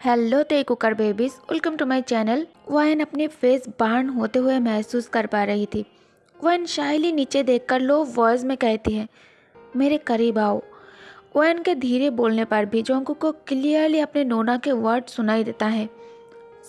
Hello ते cooker babies, welcome to my channel. वायन अपने फेस बर्न होते हुए महसूस कर पा रही थी। वायन शायली नीचे देखकर लो वॉइस में कहती है, मेरे करीब आओ। वायन के धीरे बोलने पर भी जोंगकुक को क्लियरली अपने नोना के वर्ड सुनाई देता है।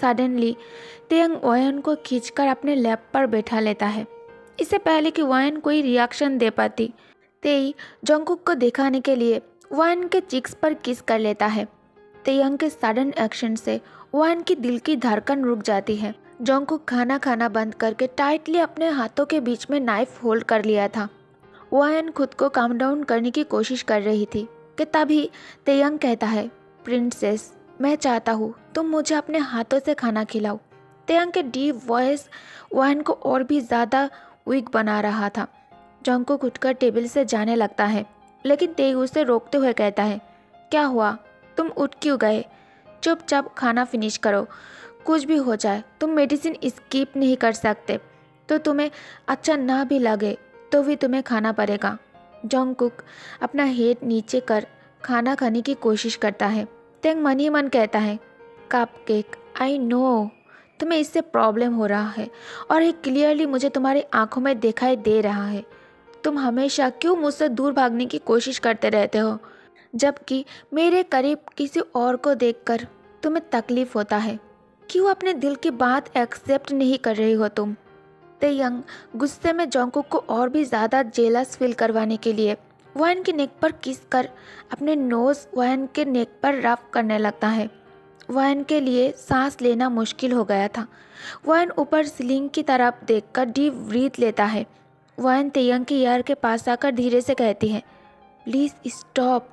सडनली तेयंग वायन को खींचकर अपने लैप पर बैठा लेता है। इससे पहले कि वायन कोई रिएक्शन दे पाती, तेई जोंगकुक को दिखाने के लिए वायन के चिक्स पर किस कर लेता है। तेयंग के सडन एक्शन से वायन की दिल की धड़कन रुक जाती है। जोंगकुक खाना खाना बंद करके टाइटली अपने हाथों के बीच में नाइफ होल्ड कर लिया था। वायन खुद को काम डाउन करने की कोशिश कर रही थी कि तभी तेयंग कहता है, प्रिंसेस, मैं चाहता हूँ तुम मुझे अपने हाथों से खाना खिलाओ। तेयंग के डीप वॉइस वायन को और भी ज़्यादा वीक बना रहा था। जोंगकुक उठकर टेबल से जाने लगता है, लेकिन तेई उसे रोकते हुए कहता है, क्या हुआ, तुम उठ क्यों गए? चुपचाप खाना फिनिश करो। कुछ भी हो जाए तुम मेडिसिन स्किप नहीं कर सकते, तो तुम्हें अच्छा ना भी लगे तो भी तुम्हें खाना पड़ेगा। जोंगकुक अपना हेड नीचे कर खाना खाने की कोशिश करता है। तेंग मन ही मन कहता है, कपकेक, आई नो तुम्हें इससे प्रॉब्लम हो रहा है और ये क्लियरली मुझे तुम्हारी आंखों में दिखाई दे रहा है। तुम हमेशा क्यों मुझसे दूर भागने की कोशिश करते रहते हो, जबकि मेरे करीब किसी और को देखकर तुम्हें तकलीफ होता है। क्यों अपने दिल की बात एक्सेप्ट नहीं कर रही हो तुम? तेयंग गुस्से में जोंगकुक को और भी ज़्यादा जेलस फील करवाने के लिए वायन के नेक पर किस कर अपने नोज वायन के नेक पर रफ करने लगता है। वायन के लिए सांस लेना मुश्किल हो गया था। वायन ऊपर सीलिंग की तरफ देखकर डीप ब्रीथ लेता है। वायन तेयंग के ईयर के पास आकर धीरे से कहती है, प्लीज़ स्टॉप,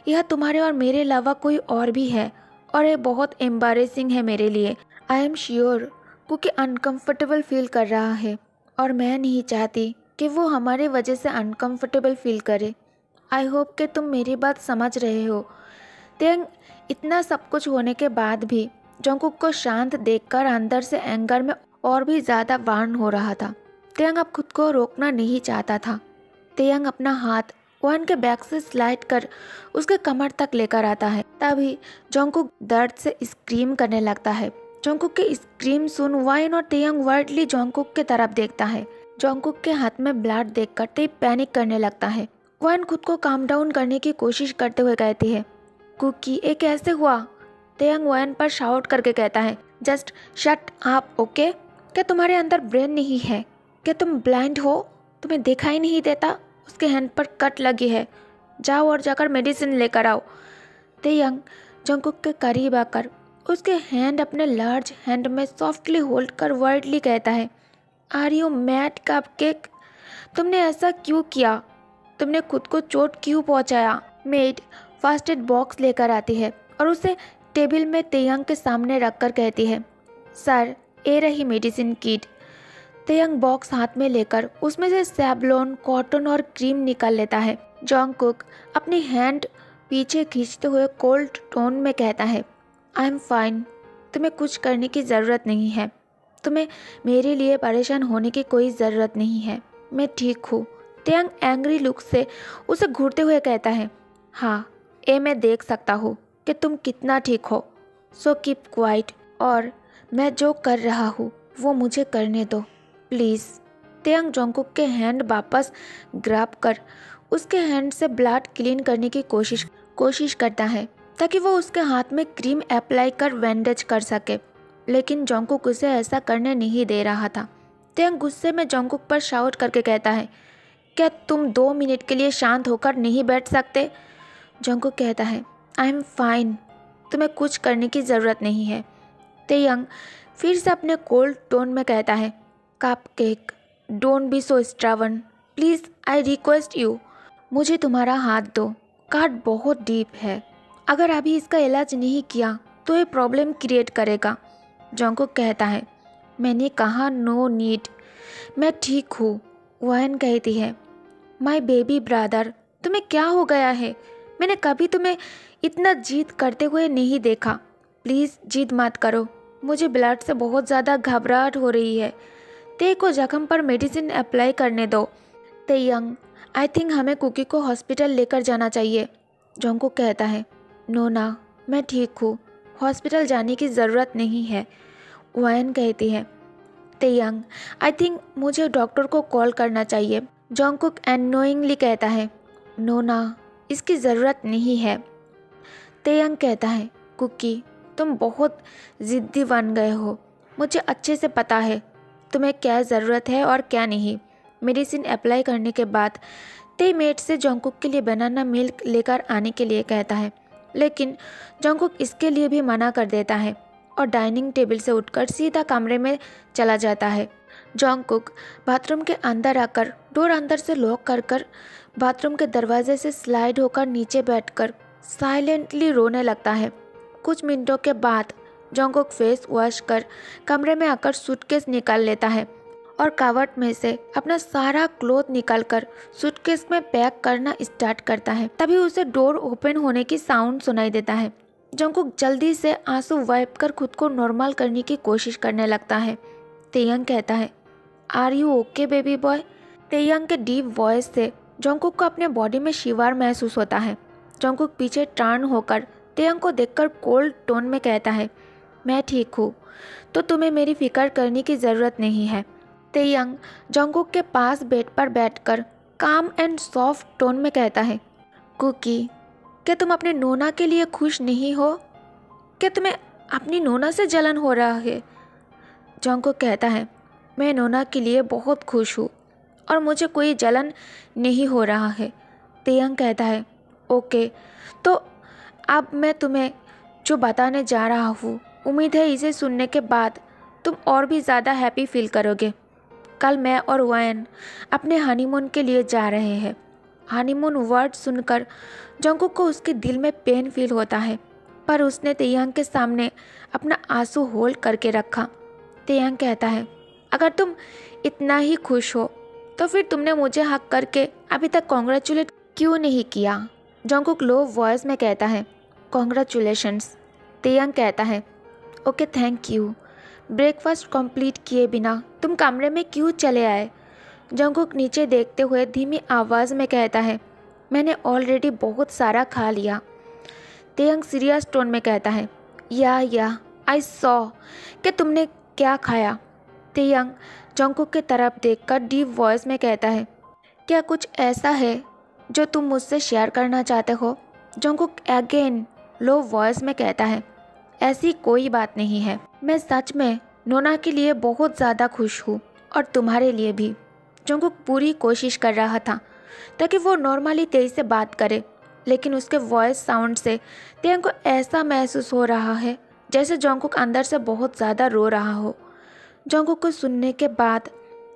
यह तुम्हारे और मेरे अलावा कोई और भी है और ये बहुत एम्बारेसिंग है मेरे लिए। आई एम श्योर क्योंकि अनकंफर्टेबल फील कर रहा है और मैं नहीं चाहती कि वो हमारे वजह से अनकंफर्टेबल फील करे। आई होप कि तुम मेरी बात समझ रहे हो। तेंग इतना सब कुछ होने के बाद भी जोंगकुक को शांत देखकर अंदर से एंगर में और भी ज़्यादा बर्न हो रहा था। तेंग अब खुद को रोकना नहीं चाहता था। तेयंग अपना हाथ वायन के बैक से स्लाइड कर उसके कमर तक लेकर आता है। तभी जोंगकुक दर्द से स्क्रीम करने लगता है। जोंगकुक के स्क्रीम सुन वायन और तेयंग वर्डली जोंगकुक की तरफ देखता है। जोंगकुक के हाथ में ब्लड देखकर ते पैनिक करने लगता है। वायन खुद को काम डाउन करने की कोशिश करते हुए कहती है, कुकी, ये कैसे हुआ? तेयंग वायन पर शाउट करके कहता है, जस्ट शट अप, ओके? क्या तुम्हारे अंदर ब्रेन नहीं है? क्या तुम ब्लाइंड हो? तुम्हें दिखाई नहीं देता उसके हैंड पर कट लगी है? जाओ और जाकर मेडिसिन लेकर आओ। तेयंग जोंगकुक के करीब आकर उसके हैंड अपने लार्ज हैंड में सॉफ्टली होल्ड कर वर्डली कहता है, आर यू मैड कपकेक? तुमने ऐसा क्यों किया? तुमने खुद को चोट क्यों पहुंचाया? मेड फर्स्ट एड बॉक्स लेकर आती है और उसे टेबल में तेयंग के सामने रखकर कहती है, सर, ये रही मेडिसिन किट। तेयंग बॉक्स हाथ में लेकर उसमें से सैवलॉन, कॉटन और क्रीम निकाल लेता है। जोंगकुक अपनी हैंड पीछे खींचते हुए कोल्ड टोन में कहता है, आई एम फाइन, तुम्हें कुछ करने की ज़रूरत नहीं है। तुम्हें मेरे लिए परेशान होने की कोई ज़रूरत नहीं है, मैं ठीक हूँ। तेयंग एंग्री लुक से उसे घूरते हुए कहता है, हाँ, ये मैं देख सकता हूँ कि तुम कितना ठीक हो। सो कीप क्वाइट और मैं जो कर रहा हूँ वो मुझे करने दो, प्लीज़। तेयंग जोंगकुक के हैंड वापस ग्रैब कर उसके हैंड से ब्लड क्लीन करने की कोशिश करता है ताकि वो उसके हाथ में क्रीम अप्लाई कर बैंडेज कर सके, लेकिन जोंगकुक उसे ऐसा करने नहीं दे रहा था। तेयंग गुस्से में जोंगकुक पर शाउट करके कहता है, क्या तुम 2 मिनट के लिए शांत होकर नहीं बैठ सकते? जोंगकुक कहता है, आई एम फाइन, तुम्हें कुछ करने की ज़रूरत नहीं है। तेयंग फिर से अपने कोल्ड टोन में कहता है, cupcake, don't be so stubborn, please, I request you. मुझे तुम्हारा हाथ दो, काट बहुत डीप है। अगर अभी इसका इलाज नहीं किया तो ये प्रॉब्लम क्रिएट करेगा। जोंगकुक कहता है, मैंने कहा नो नीड, मैं ठीक हूँ। वायन कहती है, माय बेबी ब्रदर, तुम्हें क्या हो गया है? मैंने कभी तुम्हें इतना जिद करते हुए नहीं देखा। प्लीज़ जिद मत करो, मुझे ब्लड से बहुत ज़्यादा घबराहट हो रही है। ते को जख्म पर मेडिसिन अप्लाई करने दो। तेयंग, आई थिंक हमें कुकी को हॉस्पिटल लेकर जाना चाहिए। जोंगकुक कहता है, नो ना, मैं ठीक हूँ, हॉस्पिटल जाने की ज़रूरत नहीं है। वायन कहती है। तेयंग, आई थिंक मुझे डॉक्टर को कॉल करना चाहिए। जॉन्गकुक एनोइंगली कहता है। नोना, इसकी ज़रूरत नहीं है। तेयंग कहता है, कुकी, तुम बहुत ज़िद्दी बन गए हो। मुझे अच्छे से पता है तुम्हें क्या ज़रूरत है और क्या नहीं। मेडिसिन अप्लाई करने के बाद तेई मेट से जॉन्गकुक के लिए बनाना मिल्क लेकर आने के लिए कहता है, लेकिन जॉन्गकुक इसके लिए भी मना कर देता है और डाइनिंग टेबल से उठकर सीधा कमरे में चला जाता है। जॉन्गकुक बाथरूम के अंदर आकर डोर अंदर से लॉक कर बाथरूम के दरवाजे से स्लाइड होकर नीचे बैठकर साइलेंटली रोने लगता है। कुछ मिनटों के बाद जॉन्गकुक फेस वॉश कर कमरे में आकर सूटकेस निकाल लेता है और कवर्ट में से अपना सारा क्लोथ निकालकर सूटकेस में पैक करना स्टार्ट करता है। तभी उसे डोर ओपन होने की साउंड सुनाई देता है। जॉन्गकुक जल्दी से आंसू वाइप कर खुद को नॉर्मल करने की कोशिश करने लगता है। तेयंग कहता है, are you okay baby boy? Taeyoung के डीप वॉइस से जॉन्गकुक को अपने बॉडी में शिवर महसूस होता है। जॉन्गकुक पीछे टर्न होकर तेयंग को देखकर कोल्ड टोन में कहता है, मैं ठीक हूँ, तो तुम्हें मेरी फिक्र करने की ज़रूरत नहीं है। तेयंग जॉन्गकुक के पास बेड पर बैठकर काम एंड सॉफ्ट टोन में कहता है, कुकी, क्या तुम अपने नोना के लिए खुश नहीं हो? क्या तुम्हें अपनी नोना से जलन हो रहा है? जॉन्गकुक कहता है, मैं नोना के लिए बहुत खुश हूँ और मुझे कोई जलन नहीं हो रहा है। तेयंग कहता है, ओके, तो अब मैं तुम्हें जो बताने जा रहा हूँ, उम्मीद है इसे सुनने के बाद तुम और भी ज़्यादा हैप्पी फील करोगे। कल मैं और वायन अपने हनीमून के लिए जा रहे हैं। हनीमून वर्ड सुनकर जॉन्गकुक को उसके दिल में पेन फील होता है, पर उसने तेयंग के सामने अपना आंसू होल्ड करके रखा। तेयंग कहता है, अगर तुम इतना ही खुश हो तो फिर तुमने मुझे हक करके अभी तक कॉन्ग्रेचुलेट क्यों नहीं किया? जॉन्गकुक लो वॉइस में कहता है, कॉन्ग्रेचुलेशंस। तेयंग कहता है, okay thank you. Breakfast complete किए बिना तुम कमरे में क्यों चले आए? जॉन्गकुक नीचे देखते हुए धीमी आवाज़ में कहता है, मैंने ऑलरेडी बहुत सारा खा लिया। तेयंग सीरियस टोन में कहता है, या आई सॉ कि तुमने क्या खाया। तेयंग जॉन्गकुक की तरफ देखकर डीप वॉइस में कहता है, क्या कुछ ऐसा है जो तुम मुझसे शेयर करना चाहते हो? जॉन्गकुक अगेन लो वॉइस में कहता है, ऐसी कोई बात नहीं है। मैं सच में नोना के लिए बहुत ज़्यादा खुश हूँ और तुम्हारे लिए भी। जॉन्गकुक पूरी कोशिश कर रहा था ताकि वो नॉर्मली तेज से बात करे, लेकिन उसके वॉइस साउंड से तेयंग को ऐसा महसूस हो रहा है जैसे जॉन्गकुक अंदर से बहुत ज़्यादा रो रहा हो। जॉन्गकुक को सुनने के बाद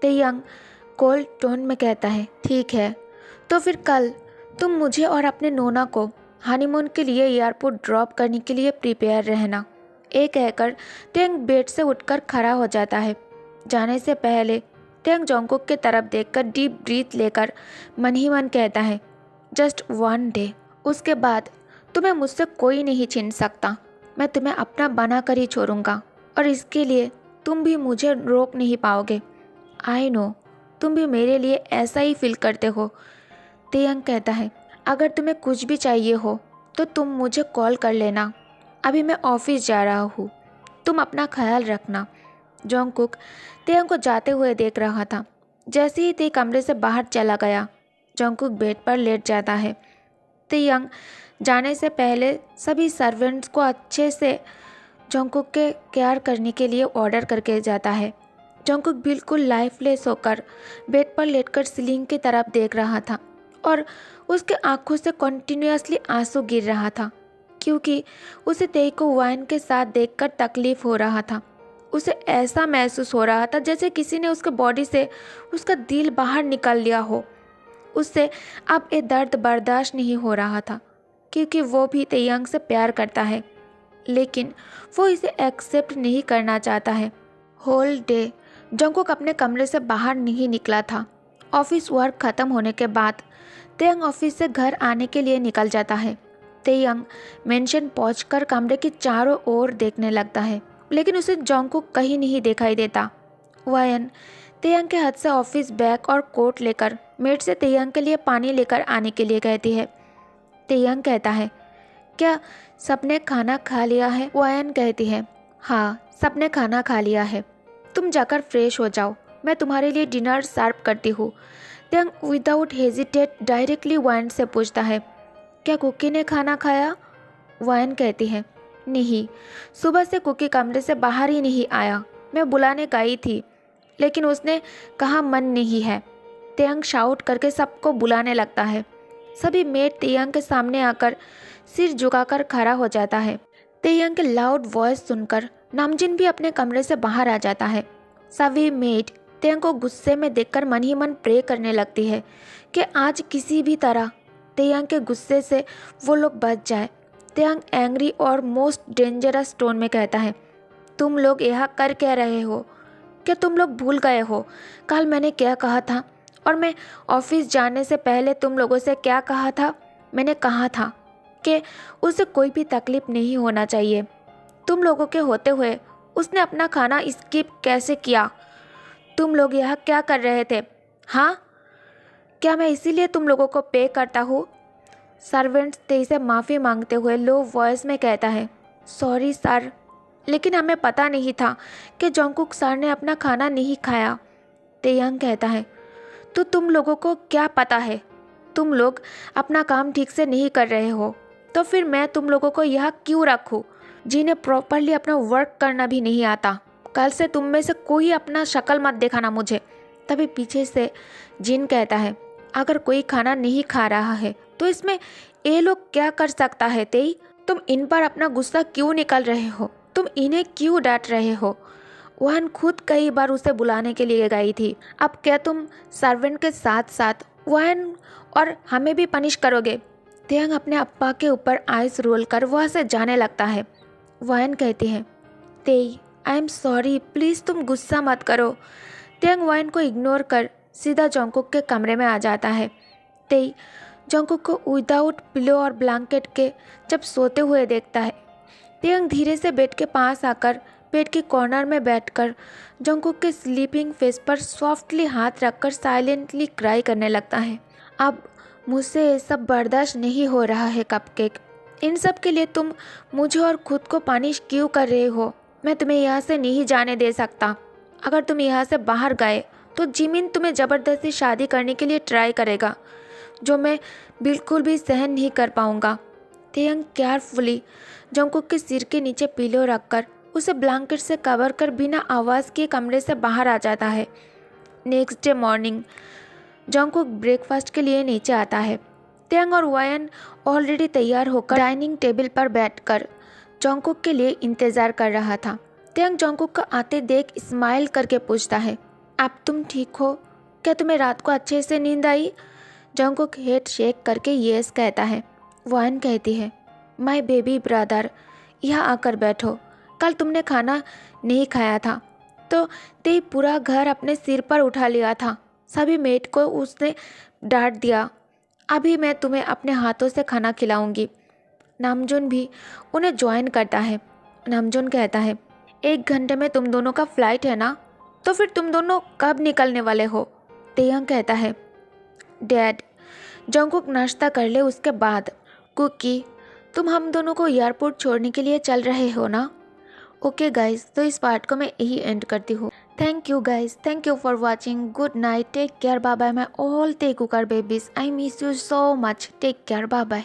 तेयंग कोल्ड टोन में कहता है, ठीक है, तो फिर कल तुम मुझे और अपने नोना को हनीमून के लिए एयरपोर्ट ड्रॉप करने के लिए प्रिपेयर रहना। एक कहकर तेयंग बेड से उठकर खड़ा हो जाता है। जाने से पहले तेयंग जॉन्गकुक की तरफ देखकर डीप ब्रीथ लेकर मन ही मन कहता है, जस्ट वन डे, उसके बाद तुम्हें मुझसे कोई नहीं छीन सकता। मैं तुम्हें अपना बना कर ही छोड़ूंगा और इसके लिए तुम भी मुझे रोक नहीं पाओगे। आई नो तुम भी मेरे लिए ऐसा ही फील करते हो। तेयंग कहता है, अगर तुम्हें कुछ भी चाहिए हो तो तुम मुझे कॉल कर लेना। अभी मैं ऑफिस जा रहा हूँ, तुम अपना ख्याल रखना। जॉन्गकुक तेयंग को जाते हुए देख रहा था। जैसे ही ते कमरे से बाहर चला गया, जॉन्गकुक बेड पर लेट जाता है। तेयंग जाने से पहले सभी सर्वेंट्स को अच्छे से जॉन्गकुक के केयर करने के लिए ऑर्डर करके जाता है। जॉन्गकुक बिल्कुल लाइफलेस होकर बेड पर लेटकर सीलिंग की तरफ देख रहा था और उसके आंखों से कंटिन्यूअसली आंसू गिर रहा था, क्योंकि उसे तेई को वाइन के साथ देखकर तकलीफ हो रहा था। उसे ऐसा महसूस हो रहा था जैसे किसी ने उसके बॉडी से उसका दिल बाहर निकाल लिया हो। उससे अब ये दर्द बर्दाश्त नहीं हो रहा था, क्योंकि वो भी तेयंग से प्यार करता है, लेकिन वो इसे एक्सेप्ट नहीं करना चाहता है। होल डे जॉन्गकुक अपने कमरे से बाहर नहीं निकला था। ऑफिस वर्क ख़त्म होने के बाद तेयंग ऑफिस से घर आने के लिए निकल जाता है। तेयंग मेंशन पहुंचकर कमरे के चारों ओर देखने लगता है, लेकिन उसे जॉन्गकुक कहीं नहीं दिखाई देता। वायन तेयंग के हाथ से ऑफिस बैग और कोट लेकर मेड से तेयंग के लिए पानी लेकर आने के लिए कहती है। तेयंग कहता है, क्या सबने खाना खा लिया है? वायन कहती है, हाँ सबने खाना खा लिया है। तुम जाकर फ्रेश हो जाओ, मैं तुम्हारे लिए डिनर सर्व करती हूँ। तेयंग विदाउट हेजिटेट डायरेक्टली वायन से पूछता है, क्या कुकी ने खाना खाया? वायन कहती है, नहीं, सुबह से कुकी कमरे से बाहर ही नहीं आया। मैं बुलाने गई थी लेकिन उसने कहा मन नहीं है। तेयंग शाउट करके सबको बुलाने लगता है। सभी मेड तेयंग के सामने आकर सिर झुकाकर खड़ा हो जाता है। तेयंग के लाउड वॉइस सुनकर नामजिन भी अपने कमरे से बाहर आ जाता है। सभी मेड तेयंग को गुस्से में देखकर मन ही मन प्रे करने लगती है कि आज किसी भी तरह तेयंग के गुस्से से वो लोग बच जाए। तेयंग एंग्री और मोस्ट डेंजरस टोन में कहता है, तुम लोग यहाँ कर क्या रहे हो? क्या तुम लोग भूल गए हो कल मैंने क्या कहा था? और मैं ऑफिस जाने से पहले तुम लोगों से क्या कहा था? मैंने कहा था कि उसे कोई भी तकलीफ नहीं होना चाहिए। तुम लोगों के होते हुए उसने अपना खाना स्किप कैसे किया? तुम लोग यहाँ क्या कर रहे थे? हाँ, क्या मैं इसीलिए तुम लोगों को पे करता हूँ? सर्वेंट्स तेई से माफ़ी मांगते हुए लो वॉइस में कहता है, सॉरी सर, लेकिन हमें पता नहीं था कि जोंगकुक सर ने अपना खाना नहीं खाया। तेयंग कहता है, तो तुम लोगों को क्या पता है? तुम लोग अपना काम ठीक से नहीं कर रहे हो, तो फिर मैं तुम लोगों को यहाँ क्यों रखूँ जिन्हें प्रॉपरली अपना वर्क करना भी नहीं आता? कल से तुम में से कोई अपना शक्ल मत दिखाना मुझे। तभी पीछे से जिन कहता है, अगर कोई खाना नहीं खा रहा है तो इसमें ये लोग क्या कर सकता है? तेई, तुम इन पर अपना गुस्सा क्यों निकाल रहे हो? तुम इन्हें क्यों डांट रहे हो? वहन खुद कई बार उसे बुलाने के लिए गई थी। अब क्या तुम सर्वेंट के साथ साथ वहन और हमें भी पनिश करोगे? तेयंग अपने अप्पा के ऊपर आइस रोल कर वहाँ से जाने लगता है। वहन कहती है, तेई आई एम सॉरी, प्लीज़ तुम गुस्सा मत करो। तेयंग वहन को इग्नोर कर सीधा जोंगकुक के कमरे में आ जाता है। तेई जोंगकुक को विदाउट पिलो और ब्लैंकेट के जब सोते हुए देखता है। तेयंग धीरे से बेड के पास आकर बेड के कॉर्नर में बैठकर जोंगकुक के स्लीपिंग फेस पर सॉफ्टली हाथ रखकर साइलेंटली क्राई करने लगता है। अब मुझसे ये सब बर्दाश्त नहीं हो रहा है कपकेक। इन सब के लिए तुम मुझे और खुद को पनिश क्यों कर रहे हो? मैं तुम्हें यहाँ से नहीं जाने दे सकता। अगर तुम यहाँ से बाहर गए तो जिमिन तुम्हें ज़बरदस्ती शादी करने के लिए ट्राई करेगा, जो मैं बिल्कुल भी सहन नहीं कर पाऊँगा। तेयंग केयरफुली जोंगकुक के सिर के नीचे पिलो रखकर उसे ब्लैंकेट से कवर कर बिना आवाज़ के कमरे से बाहर आ जाता है। Next day morning Jungkook breakfast के लिए नीचे आता है। तेयंग और वायन ऑलरेडी तैयार होकर डाइनिंग टेबल पर बैठकर जोंगकुक के लिए इंतज़ार कर रहा था। तेयंग जोंगकुक को आते देख स्माइल करके पूछता है, अब तुम ठीक हो? क्या तुम्हें रात को अच्छे से नींद आई? जोंगकुक हेड शेक करके येस कहता है। वायन कहती है, माय बेबी ब्रदर, यहाँ आकर बैठो। कल तुमने खाना नहीं खाया था तो ते पूरा घर अपने सिर पर उठा लिया था। सभी मेट को उसने डांट दिया। अभी मैं तुम्हें अपने हाथों से खाना खिलाऊंगी। नामजुन भी उन्हें ज्वाइन करता है। नामजुन कहता है, 1 घंटे में तुम दोनों का फ्लाइट है ना? तो फिर तुम दोनों कब निकलने वाले हो? तेयंग कहता है, डैड, जोंगकुक नाश्ता कर ले उसके बाद। कुकी, तुम हम दोनों को एयरपोर्ट छोड़ने के लिए चल रहे हो ना? ओके गाइस, तो इस पार्ट को मैं यही एंड करती हूँ। Thank you guys, thank you for watching. Good night, take care, bye bye my all ते cooker babies. I miss you so much. Take care, bye bye.